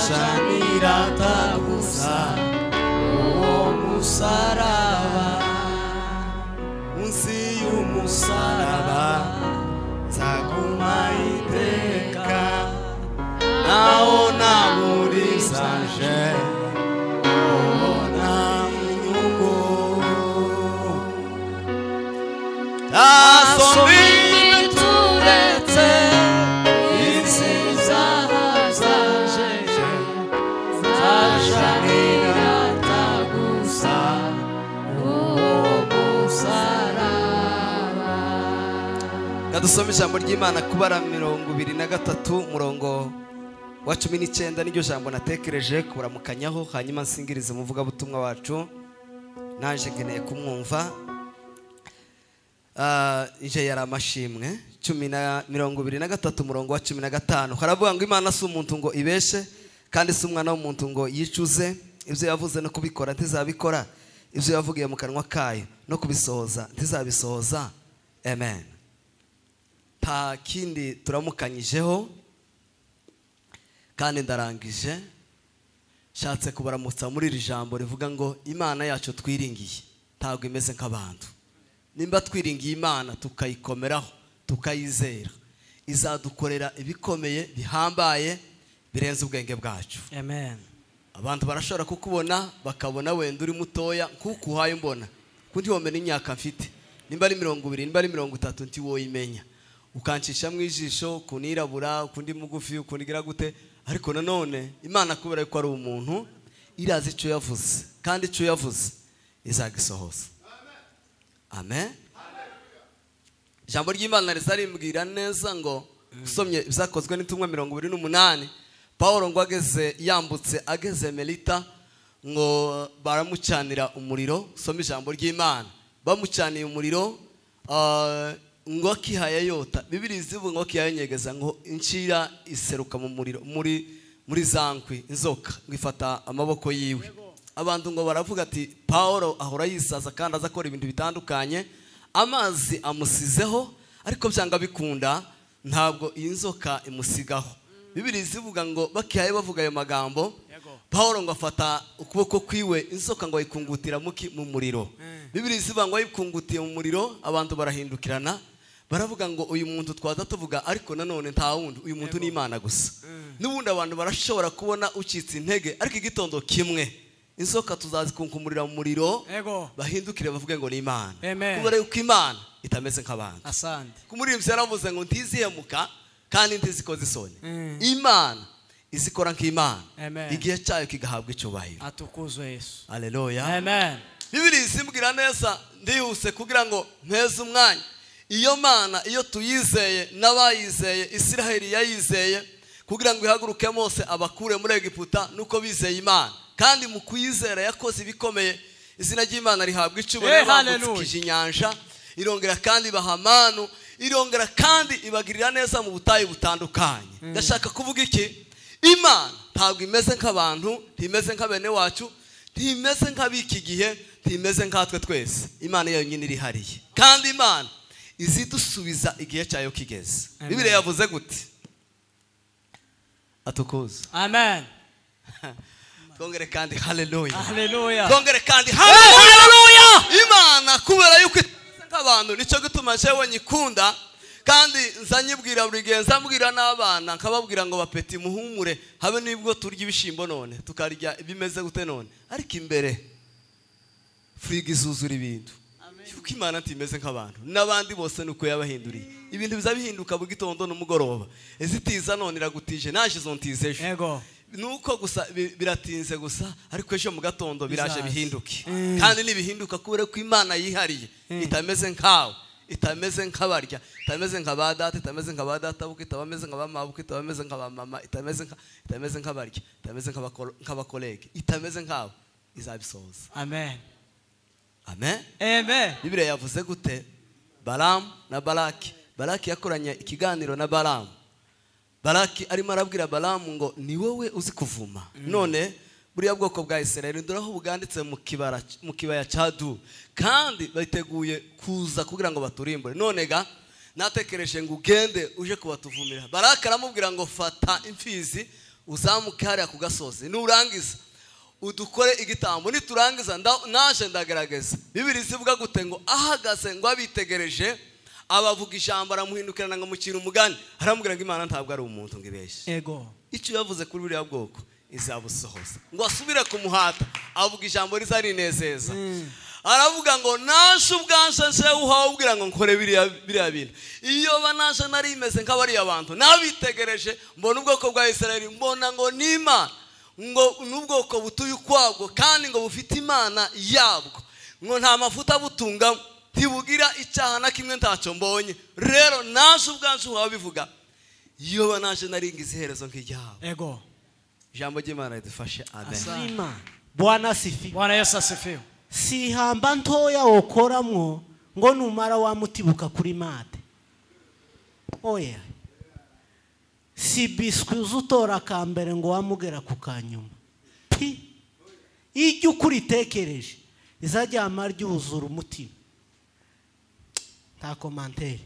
nzashaniratagusa uwo musaraba munsi y'umusaraba nzaguma iteka naho namurizanje ubona inyungu tasombi turetse isi zahazajeje nzashaniratagusa uwo musaraba. Kadusome ijambo ry'Imana Kubara 23 murongo wa 19 n'iryo jambo natekereje kuburamukanyaho hanyuma nsingirize umuvuga butumwa wacu naje ngeneye kumwumva. Ije yari amashimwe 23 murongo wa 15 haravuga ngo Imana si umuntu ngo ibeshe kandi si umwana w'umuntu ngo yicuze, ibyo yavuze no kubikora ntizabikora, ibyo yavugiye mu kanwa kayo no kubisohoza ntizabisohoza. Amen. Ta kindi turamukanyijeho kandi ndarangije shatse kubaramutsa muri iri jambo rivuga ngo Imana yacu twiringiye ntabwo imeze nk'abantu. Nimba twiringiye Imana tukayikomeraho tukayizera izadukorera ibikomeye bihambaye birenze ubwenge bwacu. Amen. Abantu barashobora kukubona bakabona wenda uri mutoya kuko uhaye mbona kundi womena imyaka mfite nimba ari 20 nimba ari 30 nti woyimenya ukancisha mu ijisho kunirabura kundi mugufi kunigira gute, ariko nanone Imana kubera ko ari umuntu irazi icyo yavuze kandi icyo yavuze izagisohoza. Amen. Ijambo ry'Imana rizarimbwira neza ngo usomye bizakozwe n'intumwa 28 Paulo ngo yambutse ageze Melita ngo baramucanira umuriro. Usome ijambo ry'Imana bamucaniye umuriro ngo kihaye yota. Bibiliya ivuga ngo kihaye nyegeza ngo incira iseruka mu muriro muri zankwi inzoka ngifata amaboko yiwe. Abantu ngo baravuga ati Paulo ahora yisaza kandi azakora ibintu bitandukanye, amazi amusizeho ariko byanga bikunda ntabwo iyi nzoka imusigaho. Bibiliya ivuga ngo bakihaye bavuga ayo magambo Paulo ngo afata ukuboko kwiwe inzoka ngo ayikungutira mu muriro. Bibiliya ivuga ngo ayikungutiye mu muriro abantu barahindukirana baravuga ngo uyu muntu twaza tuvuga ariko nanone nta wundi uyu muntu ni Imana gusa. N'ubundi abantu barashobora kubona ucitse intege ariko igitondo kimwe inzoka tuzazikunkumurira mu muriro bahindukire bavuge ngo ni Imana. Kubera yuko Imana itameze nk'abantu. Asante. Kumuririmbyi yaravuze ngo ntizihemuka kandi ntizikoze isoni. Imana izikora nk'Imana igihe cyayo kigahabwa icyubahiro. Atukuzwe Yesu. Haleluya. Amen. Bibiliya isimbwira neza ndihuse kugira ngo mpeze umwanya. Iyo Mana iyo tuyizeye n'abayizeye Isiraheli yayizeye kugira ngo ihaguruke Mose abakure muri Egiputa nuko bizeye Imana kandi mu kuyizera yakoze ibikomeye. Izina ry'Imana rihabwa icyubahiro. Bambukije inyanja irongera kandi bahamanu irongera kandi ibagirira neza mu butayu butandukanye. Ndashaka kuvuga iki? Imana ntabwo imeze nk'abantu, ntimeze nk'abene wacu, ntimeze nk'abiki gihe, ntimeze nkatwe twese. Imana yonyine irihariye kandi Imana izidusubiza igihe cyayo kigeze. Bibiliya yavuze gute? Atukuza. Amen. Twongere kandi haleluya. Haleluya. Twongere kandi haleluya. Imana kubera yuko nk'abantu nicyo gituma jewe nyikunda kandi nzanyibwira buri gihe nzambwira n'abana nkababwira ngo bapeti muhumure habe nibwo turya ibishimbo none tukarya ibimeze gute none ariko imbere frigo izuzura ibintu. Yuko Imana ntimeze nk'abantu n'abandi bose nuko yabahinduriye ibintu bizabihinduka bugitondo n'umugoroba. Ezitiza none iragutije naje zontize ejo. Yego. Nuko gusa biratinze gusa ariko ejo mu gatondo biraje bihinduke. Kandi nibihinduka kubera ko Imana yihariye itameze nkawe, itameze nk'abarya, itameze nk'abadata, itameze nk'abadata buke, itameze nk'abamabuke, itameze nk'abamama, itameze nk'abarya, itameze nk'abakolege, itameze nkawe izabisohoza. Amen. Amen. Amen. Bibiliya yavuze gute? Balamu na Balaki. Balaki yakoranye ikiganiro na Balamu. Balaki arimo arabwira Balamu ngo ni wowe uzi kuvuma. None buriya bwoko bwa Isirayeli ndoraho buganditse mu kibaya cya Du kandi biteguye kuza kugira ngo baturimbure. None ga natekereje ngo ugende uje kubatuvumira. Balaki aramubwira ngo fata imfizi uzamuke hariya ku gasozi nurangiza udukore igitambo niturangiza naje ndagerageza Bibiri zivuga gute ngo ahagaze ngo abitegereje abavuga ijambo aramuhindukirana ngo mukira umugani aramubwira ngo Imana ntabwo ari umuntu ngibeshe Ego. icyo yavuze kuri buriya bwoko izabusohoza ngo asubire kumuhata avuga ijambo rizarinezeza aravuga ngo nashe ubwanshe nje uhawubwira ngo nkore biriya bintu iyo banashe nari imeze nk'abariya abantu nabitegereje mbona ubwoko bwa Isirayeli mbona ngo n'Imana ngo n'ubwoko butuye ukwabwo kandi ngo bufite Imana yabwo ngo nta mafuta butunga ntibugira icyaha na kimwe ntacyo mbonye rero nashe ubwanshe uhabivuga iyo banashe nari ngize iherezo nk'ijyaho Ego. Jambo ry'Imana ridufashe amen. Bwana asifiwe. Bwana Yesu asifiwe. Si hamba ntoya wokoramwo ngo numara wamutibuka kuri mate. Oya. Si biswi uzutora kambere ngo wamugera ku kanyuma. Pi. Ijye ukuritekereje izajya amarya uzura umutima. Ta commentaire.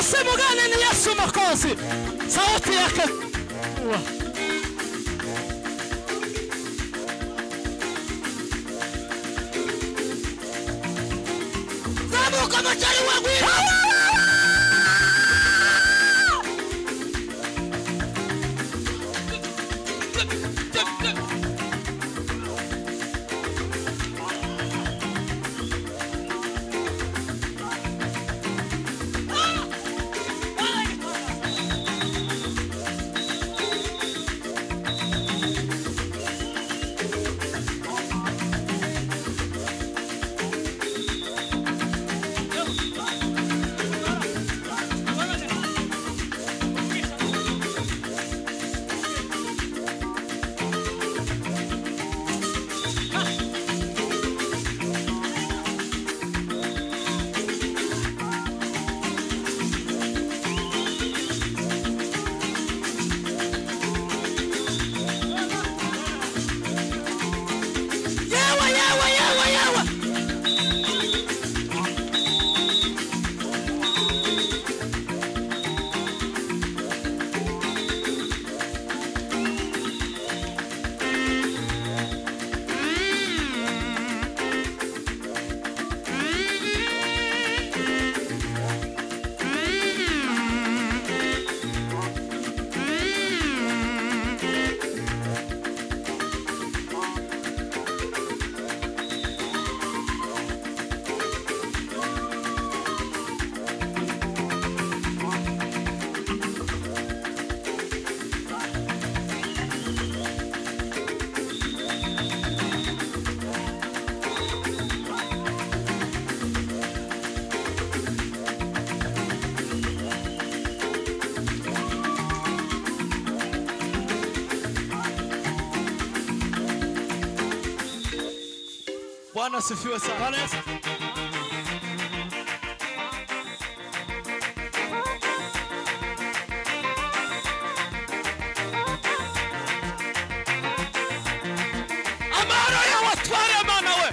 Semugane ni Yesu Makosi. Sauti yake. Zamuka machari wangu. Bwana asifiwe sana. Amara ya watware mana we.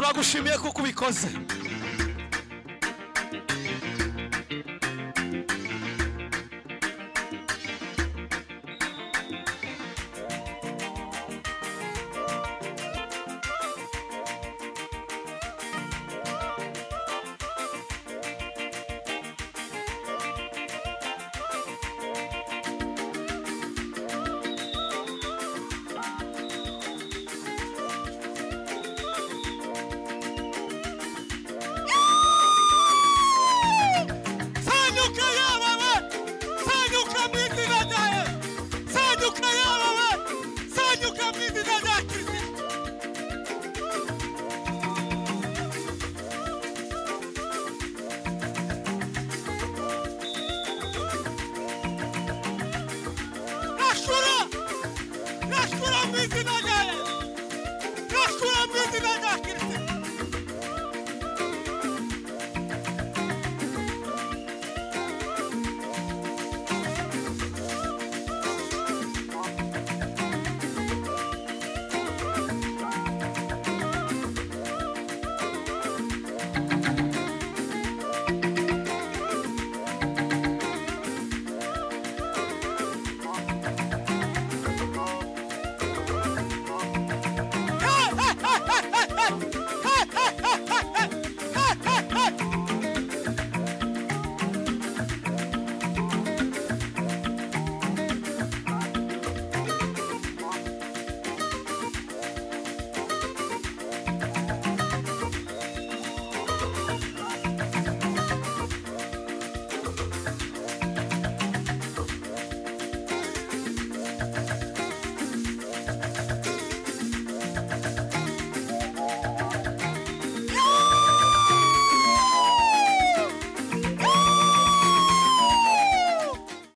turagushimiye kuko ubikoze. Nashkura mwizina jaye. Nashkura mwizina jaye.